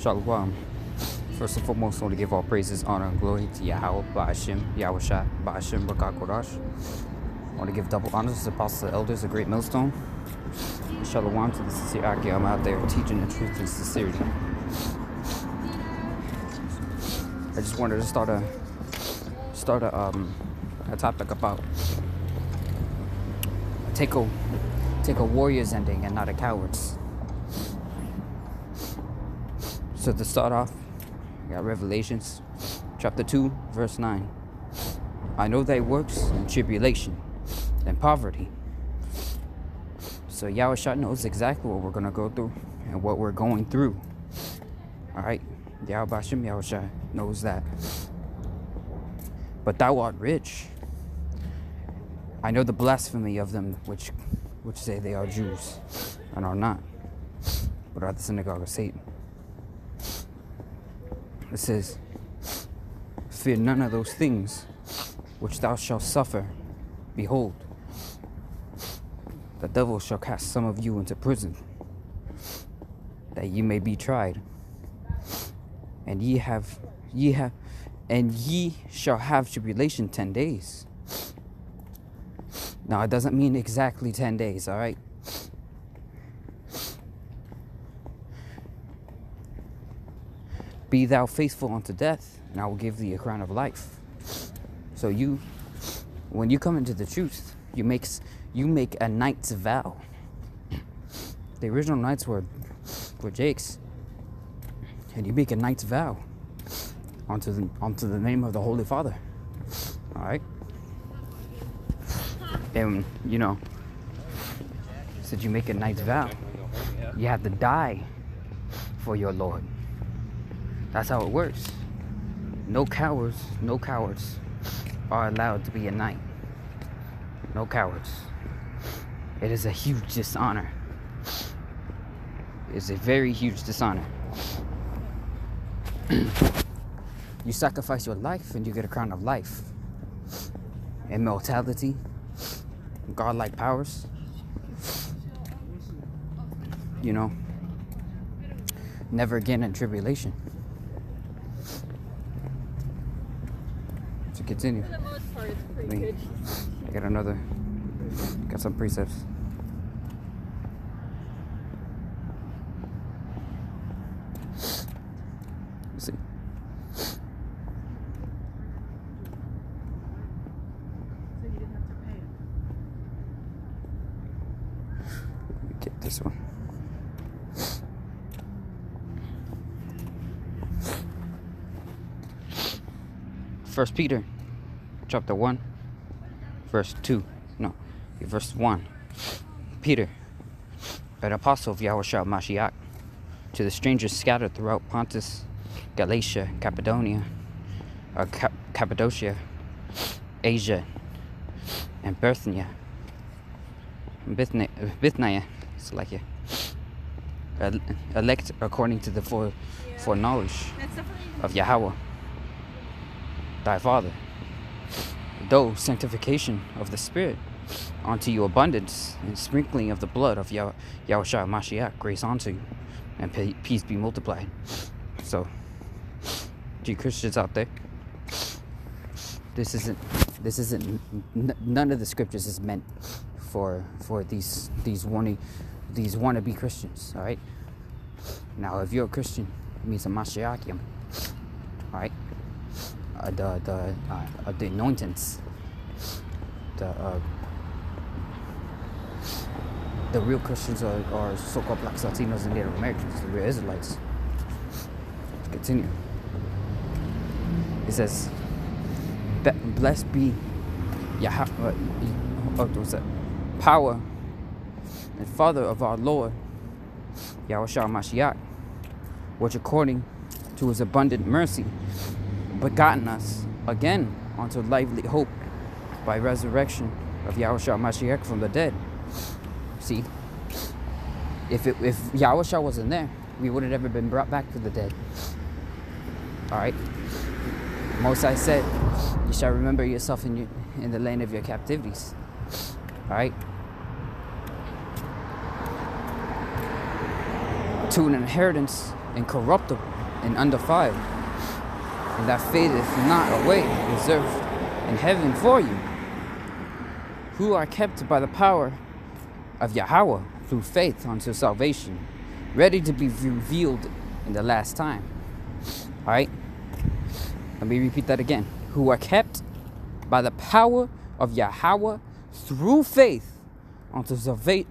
Shalom. First and foremost, I want to give all praises, honor, and glory to Yahweh, Ba'ashem, Yahushua, Ba'ashem, Bakakodash. I want to give double honors to the apostles and elders of Great Millstone. Shalom to the sincere Aki. I'm out there teaching the truth and sincerity. I just wanted to start a topic about take a warrior's ending and not a coward's. So to start off, I got Revelations chapter 2 verse 9. I know thy works and tribulation and poverty. So Yahushua knows exactly what we're going to go through and what we're going through. Alright, Yahushua knows that. But thou art rich. I know the blasphemy of them which say they are Jews and are not, but are the synagogue of Satan. It says, fear none of those things which thou shalt suffer. Behold, the devil shall cast some of you into prison, that ye may be tried, and ye shall have tribulation 10 days. Now, it doesn't mean exactly 10 days, all right? Be thou faithful unto death, and I will give thee a crown of life. So when you come into the truth, you make a knight's vow. The original knights were Jakes, and you make a knight's vow onto the name of the Holy Father. All right, and said you make a knight's vow. You have to die for your Lord. That's how it works. No cowards are allowed to be a knight. No cowards. It is a huge dishonor. It's a very huge dishonor. You sacrifice your life and you get a crown of life. Immortality, godlike powers. Never again in tribulation. To continue. For the most part, it's pretty good. I got some precepts. Let's see. So you didn't have to pay it. Let me get this one. First Peter chapter 1 verse 1. Peter, an apostle of Yahushua Mashiach, to the strangers scattered throughout Pontus, Galatia, Cappadocia, Asia, and Bithynia, it's like elect according to the foreknowledge of Yahweh thy Father, though sanctification of the Spirit unto you abundance, and sprinkling of the blood of Yahushua Mashiach, grace unto you, and peace be multiplied. So, to you Christians out there, none of the scriptures is meant for these wannabe Christians. All right. Now, if you're a Christian, it means a Mashiachium. All right. The anointings, the real Christians are so-called Blacks, Latinos, and Native Americans, the real Israelites. Let's continue. It says, blessed be Yahweh, power and Father of our Lord, Yahushua Mashiach, which according to his abundant mercy begotten us again unto lively hope by resurrection of Yahushua Mashiach from the dead. See, if Yahushua wasn't there, we would have never been brought back from the dead. All right. Mosai said, "You shall remember yourself in the land of your captivities." All right. To an inheritance incorruptible and undefiled, and that fadeth not away, reserved in heaven for you, who are kept by the power of Yahweh through faith unto salvation, ready to be revealed in the last time. All right? Let me repeat that again. Who are kept by the power of Yahweh through faith unto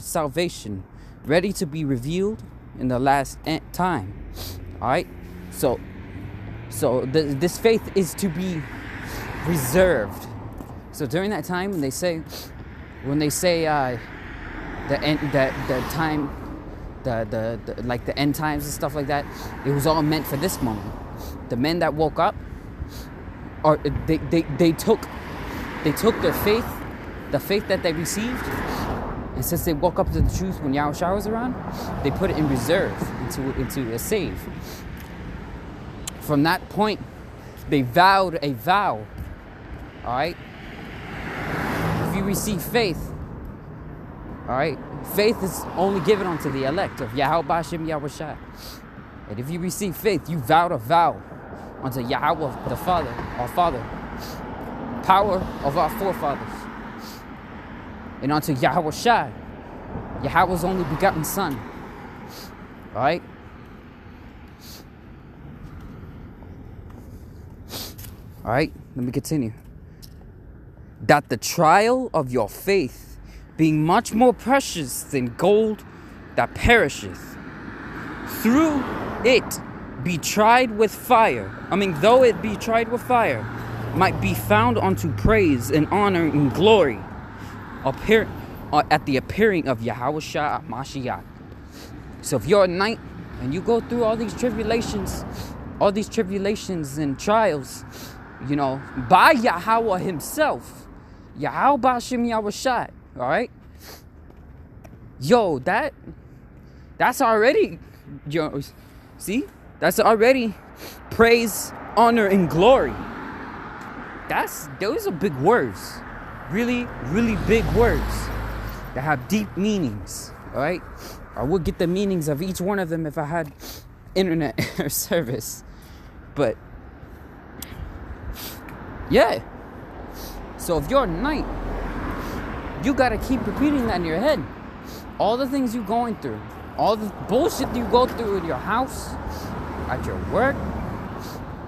salvation, ready to be revealed in the last time. All right? So this faith is to be reserved. So during that time, when they say the end times and stuff like that, it was all meant for this moment. The men that woke up, or they took their faith, the faith that they received, and since they woke up to the truth when Yahushua was around, they put it in reserve into a save. From that point, they vowed a vow. All right. If you receive faith, all right, faith is only given unto the elect of Yahweh B'Shem Yahushua. And if you receive faith, you vowed a vow unto Yahweh the Father, our Father, power of our forefathers, and unto Yahushua, Yahweh's only begotten Son. All right. All right, let me continue. That the trial of your faith, being much more precious than gold that perisheth, through it be tried with fire. Though it be tried with fire, might be found unto praise and honor and glory at the appearing of Yahushua Mashiach. So if you're a knight and you go through all these tribulations and trials, you know, by Yahweh himself, Yahweh B'Shem Yahushua, all right? Yo, that's already, see? That's already praise, honor, and glory. Those are big words. Really, really big words that have deep meanings, all right? I would get the meanings of each one of them if I had internet or service. But yeah. So if you're a knight, you gotta keep repeating that in your head. All the things you're going through, all the bullshit you go through in your house, at your work,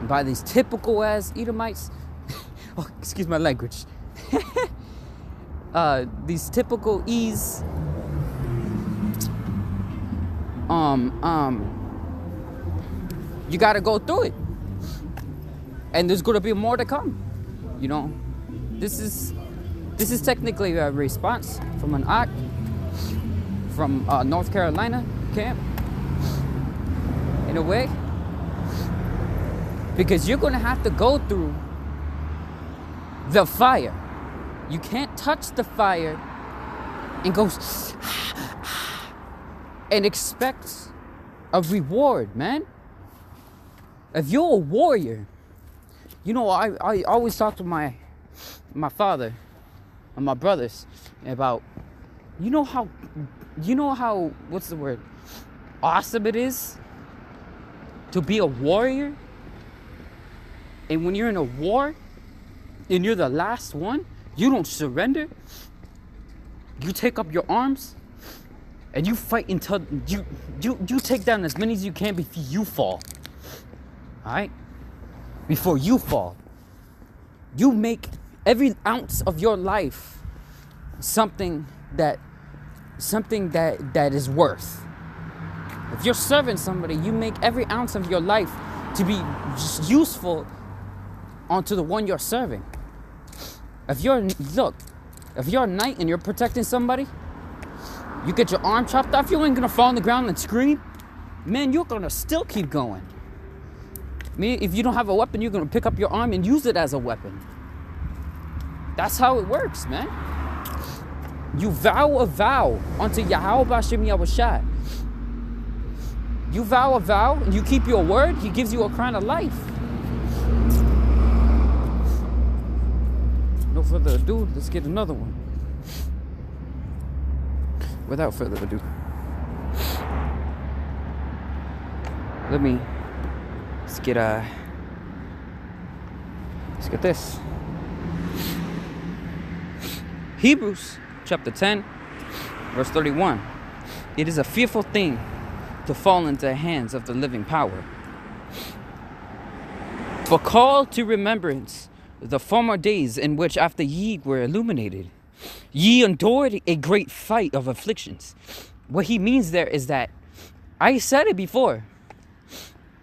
by these typical ass Edomites. Oh, excuse my language. These typical E's. You gotta go through it, and there's gonna be more to come. You know, this is technically a response from an act from North Carolina camp, in a way, because you're gonna have to go through the fire. You can't touch the fire and go and expect a reward, man. If you're a warrior, you know, I always talk to my father and my brothers about, you know how what's the word, awesome it is to be a warrior. And when you're in a war and you're the last one, you don't surrender. You take up your arms and you fight until you take down as many as you can before you fall. All right? Before you fall. You make every ounce of your life something that is worth. If you're serving somebody, you make every ounce of your life to be just useful onto the one you're serving. If you're a knight and you're protecting somebody, you get your arm chopped off, you ain't gonna fall on the ground and scream. Man, you're gonna still keep going. If you don't have a weapon, you're gonna pick up your arm and use it as a weapon. That's how it works, man. You vow a vow unto Yahweh B'Shem Yahushua. You vow a vow and you keep your word, he gives you a crown of life. No further ado, let's get another one. Without further ado, let me Let's get this. Hebrews chapter 10, verse 31. It is a fearful thing to fall into the hands of the living power. For call to remembrance the former days in which after ye were illuminated, ye endured a great fight of afflictions. What he means there is that, I said it before.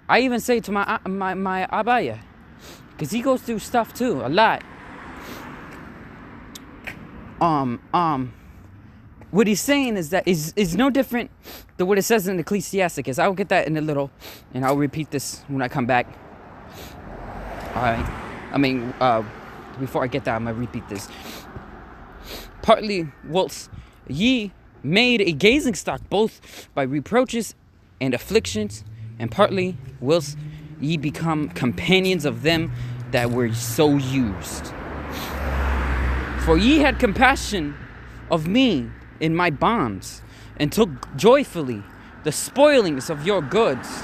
I even say it to my abaya, because he goes through stuff too, a lot. What he's saying is that is no different than what it says in Ecclesiastes. I'll get that in a little, and I'll repeat this when I come back. All right. Before I get that, I'm gonna repeat this. Partly whilst ye made a gazing stock both by reproaches and afflictions, and partly whilst ye become companions of them that were so used. For ye had compassion of me in my bonds, and took joyfully the spoilings of your goods,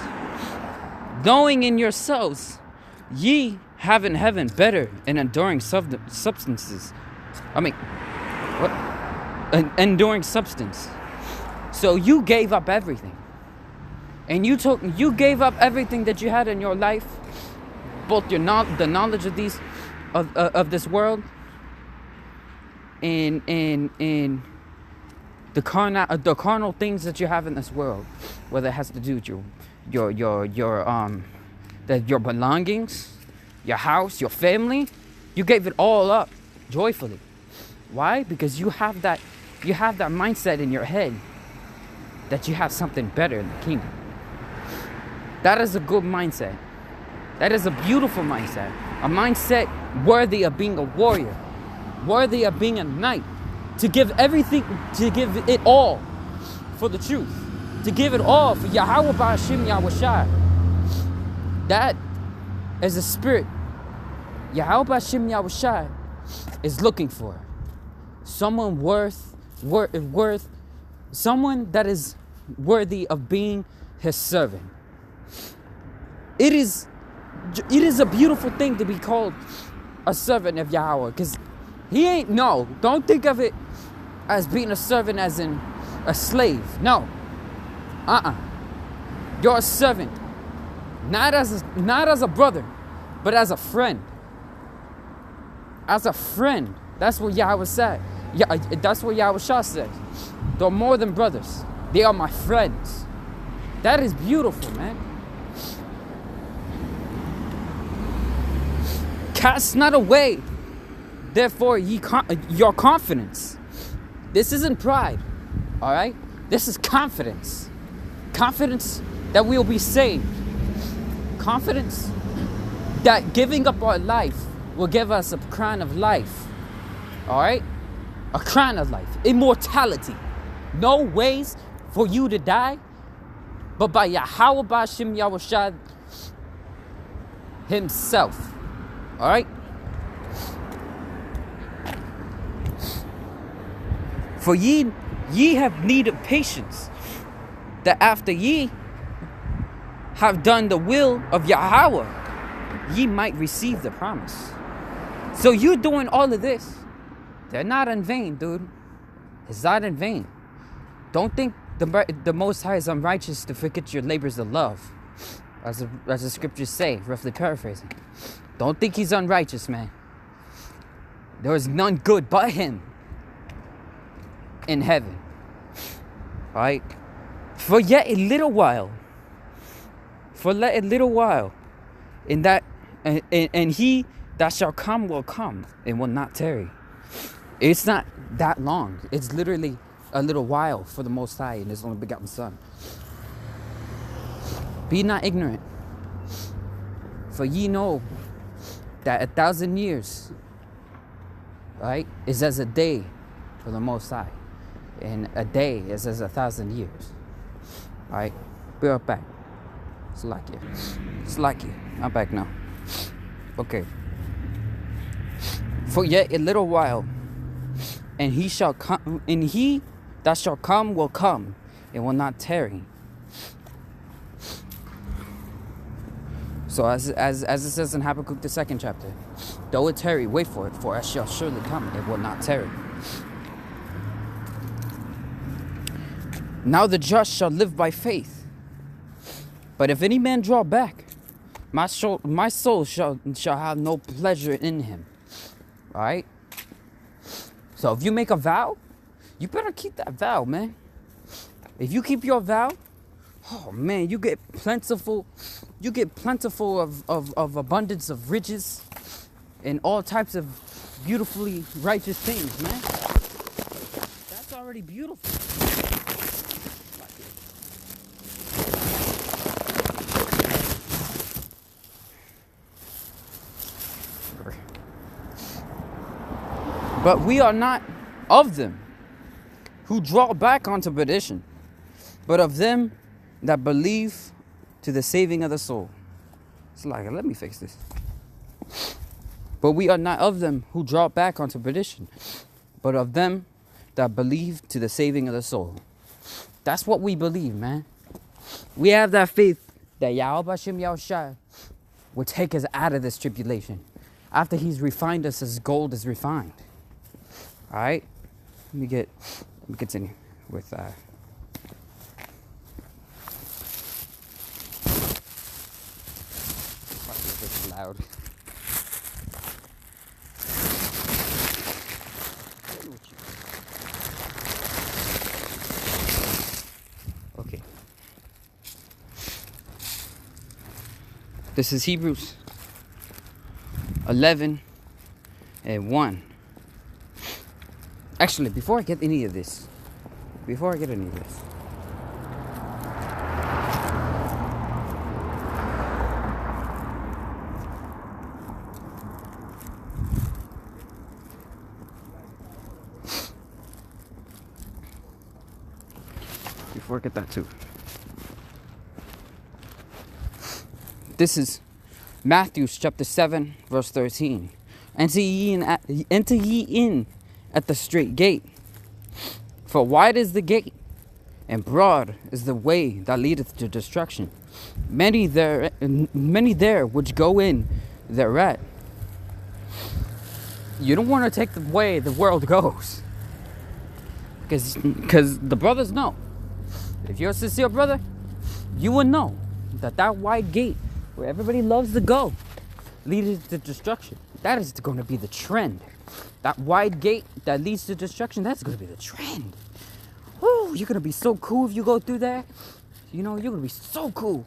knowing in yourselves ye have in heaven better and enduring substances. Enduring substance. So you gave up everything. And you gave up everything that you had in your life, both the knowledge of of this world, and the carnal things that you have in this world, whether it has to do with your belongings, your house, your family. You gave it all up joyfully. Why? Because you have that mindset in your head that you have something better in the kingdom. That is a good mindset. That is a beautiful mindset. A mindset worthy of being a warrior, worthy of being a knight, to give everything, to give it all for the truth, to give it all for Yahweh Ba'ashim Yahushai. That is a spirit Yahweh Ba'ashim Yahushai is looking for. Someone someone that is worthy of being his servant. It is a beautiful thing to be called a servant of Yahweh, because don't think of it as being a servant as in a slave. No. You're a servant, not as a brother, but as a friend. As a friend. That's what Yahweh said. Yeah, that's what Yahweh Shah said. They're more than brothers. They are my friends. That is beautiful, man. Cast not away, therefore, your confidence. This isn't pride, all right? This is confidence. Confidence that we will be saved. Confidence that giving up our life will give us a crown of life, all right? A crown of life, immortality. No ways for you to die, but by Yahweh Ba'ashim Yahushai himself. All right? For ye have need of patience, that after ye have done the will of Yahweh, ye might receive the promise. So you doing all of this, they're not in vain, dude. It's not in vain. Don't think the Most High is unrighteous to forget your labors of love, as the scriptures say, roughly paraphrasing. Don't think he's unrighteous, man. There is none good but him in heaven. All right? For yet a little while, in that, and he that shall come will come and will not tarry. It's not that long. It's literally a little while for the Most High and his only begotten Son. Be not ignorant, for ye know that 1,000 years, right, is as a day for the Most High, and a day is as 1,000 years. All right, be right back. Slack you. I'm back now. Okay. For yet a little while, and he shall come, and he that shall come will come, and will not tarry. So as it says in Habakkuk the 2nd chapter, though it tarry, wait for it, for it shall surely come, it will not tarry. Now the just shall live by faith. But if any man draw back, my soul shall have no pleasure in him. All right? So if you make a vow, you better keep that vow, man. If you keep your vow, oh man, you get plentiful of abundance of riches and all types of beautifully righteous things, man. That's already beautiful. But we are not of them who draw back unto perdition, but of them that believe to the saving of the soul. It's like, let me fix this. But we are not of them who draw back unto perdition, but of them that believe to the saving of the soul. That's what we believe, man. We have that faith that Yahweh Hashem Yahushua will take us out of this tribulation after he's refined us as gold is refined. All right, let me continue with it's loud. Okay, this is Hebrews 11:1. Actually, before I get any of this, before I get that too. This is Matthew chapter 7, verse 13. Enter ye in at the straight gate. For wide is the gate, and broad is the way that leadeth to destruction. Many there which go in thereat. You don't want to take the way the world goes. Because the brothers know. If you're a sincere brother, you will know that wide gate where everybody loves to go leads to destruction. That is going to be the trend. That wide gate that leads to destruction, that's going to be the trend. Woo, you're going to be so cool if you go through there. You know, you're going to be so cool.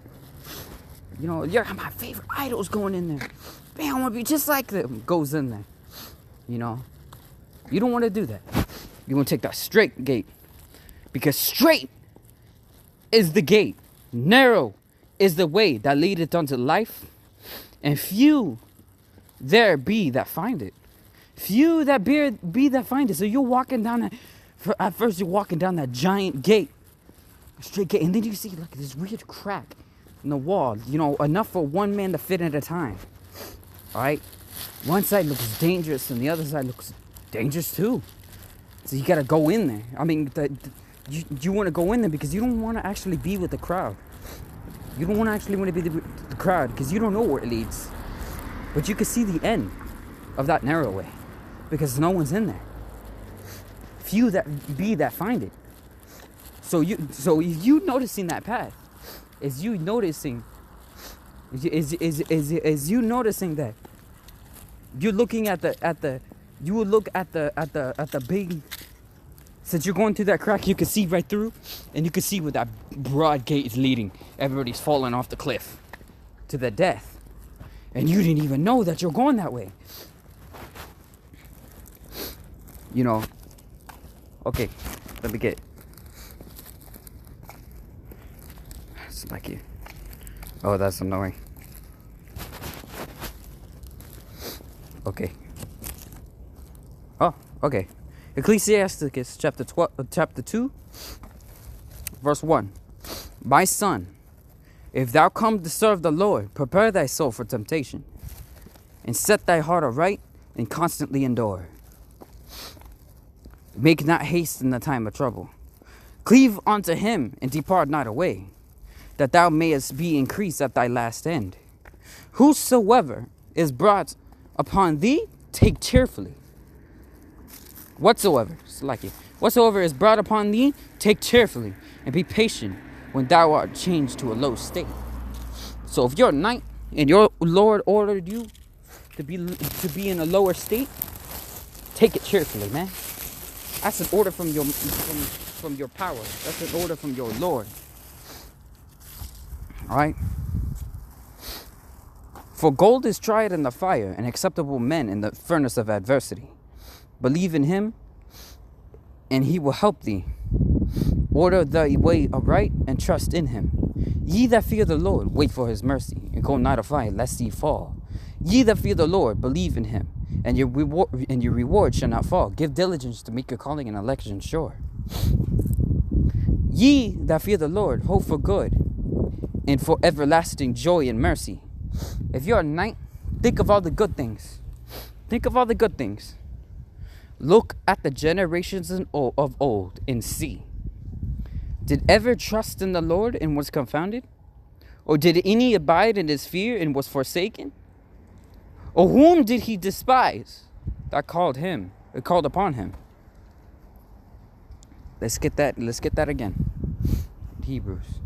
You know, you're my favorite idols going in there. Man, I want to be just like them. Goes in there. You know, you don't want to do that. You want to take that straight gate. Because straight is the gate. Narrow is the way that leadeth unto life. And few there be that find it. Few that be that find it. So you're walking down at first you're walking down that giant gate. A straight gate. And then you see like this weird crack in the wall. You know, enough for one man to fit at a time. Alright? One side looks dangerous and the other side looks dangerous too. So you gotta go in there. I mean, you want to go in there because you don't want to actually be with the crowd. You don't want to be the crowd because you don't know where it leads. But you can see the end of that narrow way because no one's in there. Few that find it. So you noticing that path is you noticing you noticing that you're looking at the you will look at the big. Since you're going through that crack, you can see right through, and you can see where that broad gate is leading. Everybody's falling off the cliff to their death, and you didn't even know that you're going that way. You know. Okay, let me get. It's like you. Oh, that's annoying. Okay. Oh, okay. Ecclesiastes chapter 2, verse 1. My son, if thou come to serve the Lord, prepare thy soul for temptation, and set thy heart aright, and constantly endure. Make not haste in the time of trouble. Cleave unto him, and depart not away, that thou mayest be increased at thy last end. Whosoever is brought upon thee, take cheerfully. Whatsoever, it's like it. Whatsoever is brought upon thee, take cheerfully, and be patient when thou art changed to a low state. So if you're a knight and your Lord ordered you to be in a lower state, take it cheerfully, man. That's an order from your power. That's an order from your Lord. All right. For gold is tried in the fire, and acceptable men in the furnace of adversity. Believe in him, and he will help thee. Order thy way aright, and trust in him. Ye that fear the Lord, wait for his mercy, and go not afar, lest ye fall. Ye that fear the Lord, believe in him, and your reward shall not fall. Give diligence to make your calling and election sure. Ye that fear the Lord, hope for good, and for everlasting joy and mercy. If you're a knight, think of all the good things. Think of all the good things. Look at the generations of old and see. Did ever trust in the Lord and was confounded? Or did any abide in his fear and was forsaken? Or whom did he despise that called upon him? Let's get that again. Hebrews.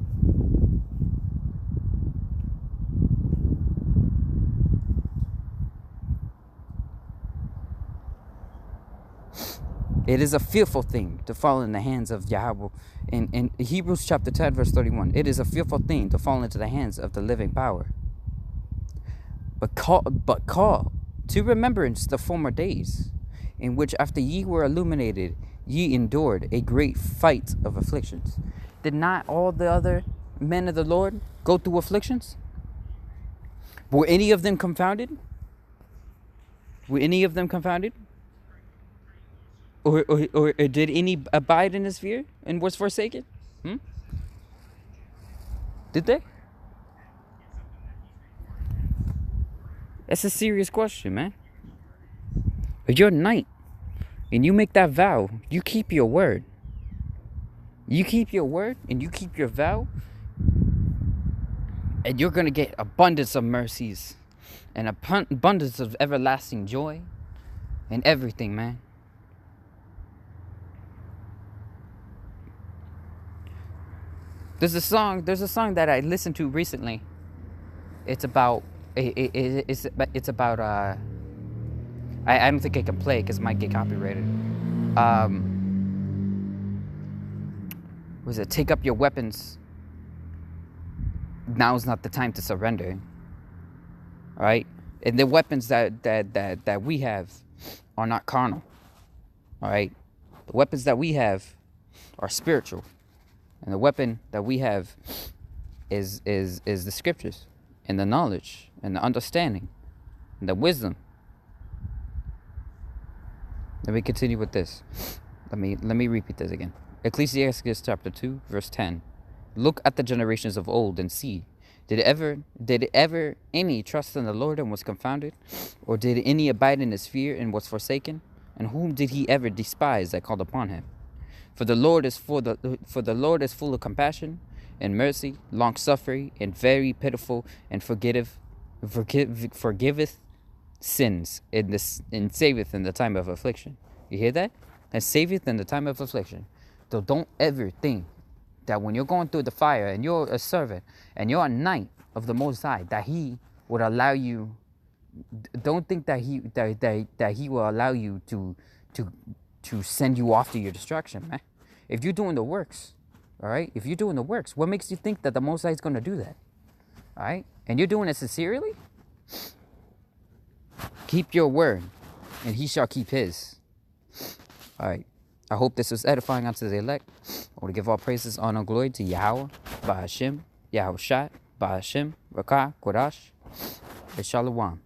It is a fearful thing to fall in the hands of Yahweh. In Hebrews chapter 10, verse 31, it is a fearful thing to fall into the hands of the living power. But call to remembrance the former days, in which after ye were illuminated, ye endured a great fight of afflictions. Did not all the other men of the Lord go through afflictions? Were any of them confounded? Were any of them confounded? Or did any abide in his fear and was forsaken? Did they? That's a serious question, man. If you're a knight and you make that vow, you keep your word. You keep your word and you keep your vow, and you're going to get abundance of mercies and abundance of everlasting joy and everything, man. There's a song that I listened to recently. It's about I don't think I can play it because it might get copyrighted. Was it take up your weapons? Now's not the time to surrender. All right, and the weapons that we have are not carnal. All right, the weapons that we have are spiritual. And the weapon that we have is the scriptures and the knowledge and the understanding and the wisdom. Let me continue with this. Let me repeat this again. Ecclesiastes chapter 2, verse 10. Look at the generations of old and see. Did ever any trust in the Lord and was confounded? Or did any abide in his fear and was forsaken? And whom did he ever despise that called upon him? For the Lord is full of compassion and mercy, long suffering, and very pitiful, and forgiveth sins and saveth in the time of affliction. You hear that? And saveth in the time of affliction. So don't ever think that when you're going through the fire and you're a servant and you're a knight of the Most High, that He would allow you. Don't think that He will allow you to send you off to your destruction, man. If you're doing the works, all right? If you're doing the works, what makes you think that the Most High is going to do that? All right? And you're doing it sincerely? Keep your word, and He shall keep His. All right. I hope this was edifying unto the elect. I want to give all praises, honor, glory to Yahweh, Bahashim, Yahushua, Bahashim, Rakah, Kodash, and Shalom.